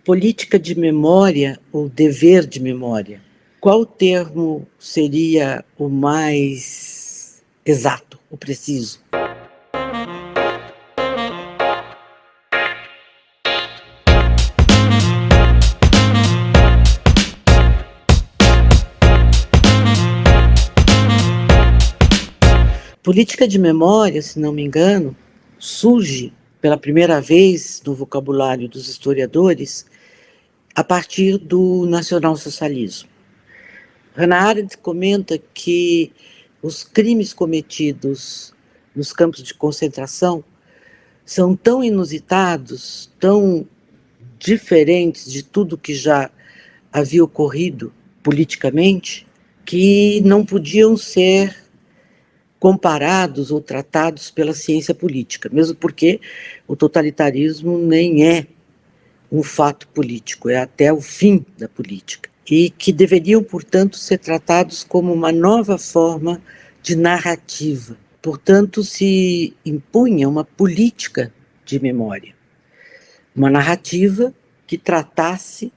Política de memória ou dever de memória? Qual termo seria o mais exato, o preciso? Política de memória, se não me engano, surge pela primeira vez no vocabulário dos historiadores a partir do nacionalsocialismo. Hannah Arendt comenta que os crimes cometidos nos campos de concentração são tão inusitados, tão diferentes de tudo que já havia ocorrido politicamente, que não podiam ser comparados ou tratados pela ciência política, mesmo porque o totalitarismo nem é um fato político, é até o fim da política, e que deveriam, portanto, ser tratados como uma nova forma de narrativa. Portanto, se impunha uma política de memória, uma narrativa que tratasse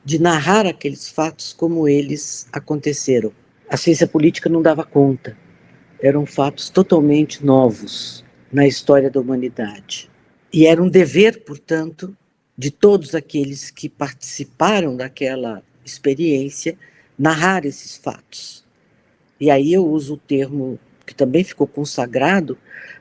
de narrar aqueles fatos como eles aconteceram. A ciência política não dava conta. Eram fatos totalmente novos na história da humanidade. E era um dever, portanto, de todos aqueles que participaram daquela experiência, narrar esses fatos. E aí eu uso o termo que também ficou consagrado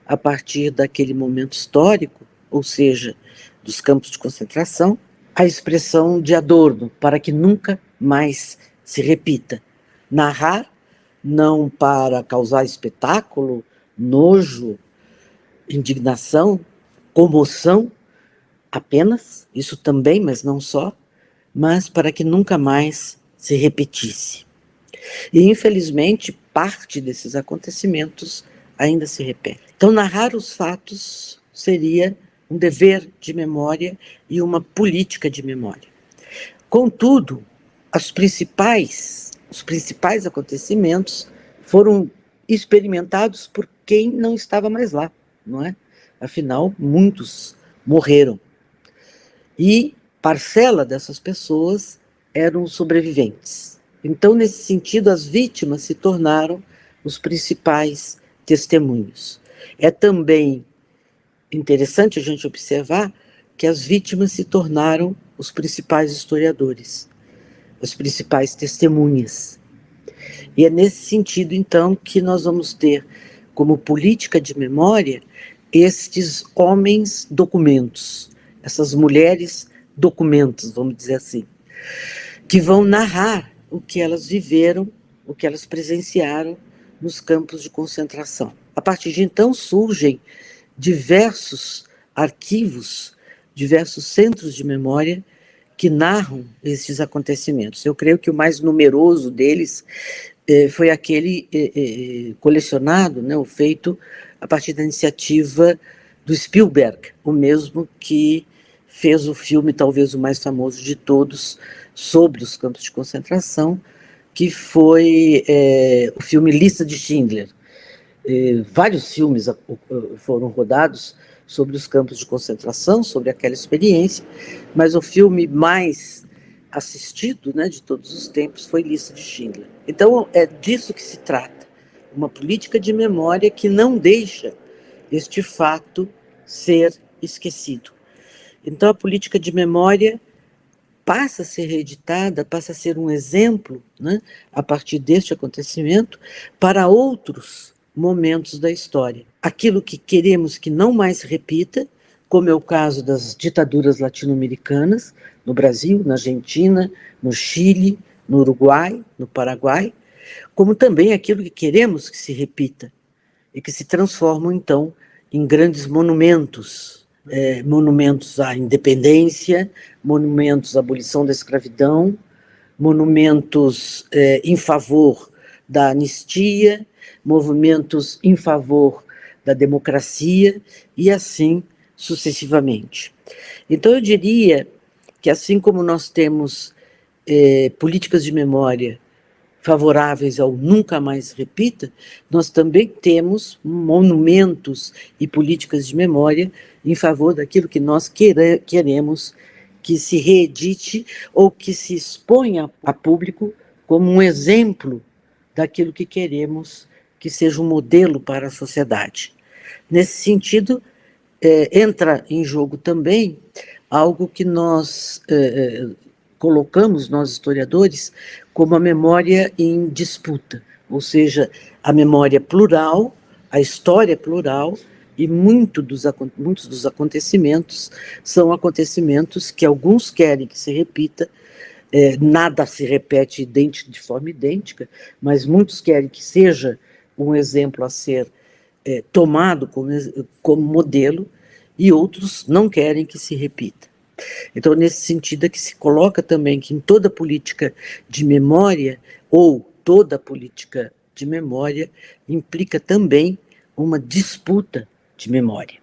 a partir daquele momento histórico, ou seja, dos campos de concentração, a expressão de Adorno, para que nunca mais se repita. Narrar não para causar espetáculo, nojo, indignação, comoção, apenas, isso também, mas não só, mas para que nunca mais se repetisse. E, infelizmente, parte desses acontecimentos ainda se repete. Então, narrar os fatos seria um dever de memória e uma política de memória. Contudo, os principais acontecimentos foram experimentados por quem não estava mais lá, não é? Afinal, muitos morreram. E parcela dessas pessoas eram sobreviventes. Então, nesse sentido, as vítimas se tornaram os principais testemunhos. É também interessante a gente observar que as vítimas se tornaram os principais historiadores, as principais testemunhas. E é nesse sentido, então, que nós vamos ter como política de memória estes homens documentos, essas mulheres documentos, vamos dizer assim, que vão narrar o que elas viveram, o que elas presenciaram nos campos de concentração. A partir de então surgem diversos arquivos, diversos centros de memória que narram esses acontecimentos. Eu creio que o mais numeroso deles foi aquele colecionado, né, o feito a partir da iniciativa do Spielberg, o mesmo que fez o filme talvez o mais famoso de todos sobre os campos de concentração, que foi o filme Lista de Schindler. Vários filmes foram rodados sobre os campos de concentração, sobre aquela experiência, mas o filme mais assistido, né, de todos os tempos foi Lista de Schindler. Então é disso que se trata, uma política de memória que não deixa este fato ser esquecido. Então a política de memória passa a ser reeditada, passa a ser um exemplo, né, a partir deste acontecimento, para outros momentos da história. Aquilo que queremos que não mais se repita, como é o caso das ditaduras latino-americanas, no Brasil, na Argentina, no Chile, no Uruguai, no Paraguai, como também aquilo que queremos que se repita e que se transformam, então, em grandes monumentos, monumentos à independência, monumentos à abolição da escravidão, monumentos em favor da anistia, movimentos em favor da democracia e assim sucessivamente. Então eu diria que assim como nós temos políticas de memória favoráveis ao nunca mais repita, nós também temos monumentos e políticas de memória em favor daquilo que nós queremos que se reedite ou que se exponha a público como um exemplo daquilo que queremos que seja um modelo para a sociedade. Nesse sentido, entra em jogo também algo que nós colocamos, nós historiadores, como a memória em disputa, ou seja, a memória plural, a história plural, e muitos dos acontecimentos são acontecimentos que alguns querem que se repita, nada se repete de forma idêntica, mas muitos querem que seja um exemplo a ser tomado como modelo, e outros não querem que se repita. Então, nesse sentido, é que se coloca também que em toda política de memória, ou toda política de memória, implica também uma disputa de memória.